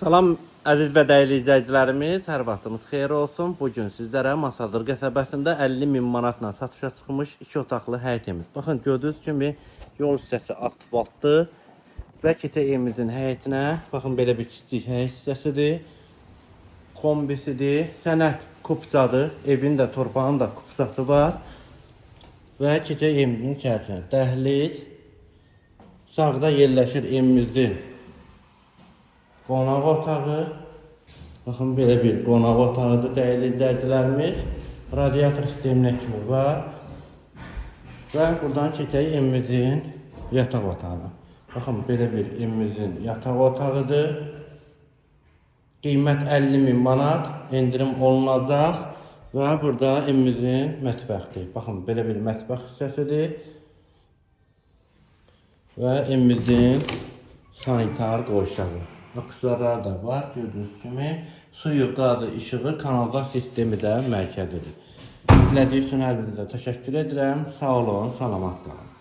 Salam əziz və dəyərli izləyicilərimiz, hər vaxtımız xeyir olsun. Bugün sizlərə Masadır qəsəbəsində 50.000 manatla satışa çıxmış 2 otaqlı həyətimiz. Baxın, gördüyünüz kimi yol hissəsi asfaltdır və keçək evimizin həyətinə. Baxın, belə bir kiçik həyət hissəsidir. Kombisidir, sənət kupsadır. Evin də, torpağın da kupsası var. Və keçək evimizin içərisinə. Dəhliz. Sağda yerləşir evimizin qonaq otağı. Baxın, belə bir qonaq otağıdır dəyərli izləyicilərimiz. Radiator sisteminə kimi var. Və buradan keçək evimizin yataq otağına. Baxın, belə bir evimizin yataq otağıdır. Qiymət 50.000 manat, endirim olunacaq. Və burada evimizin mətbəxdir. Baxın, belə bir mətbəx hissəsidir. Və evimizin sanitar qoşağı. Aksesuarlar da var, gördüyünüz kimi. Suyu, qazı, işığı, kanalizasiya sistemi də mərkəzidir. İzlədiyiniz üçün hər birinizə təşəkkür edirəm. Sağ olun, salamat qalın.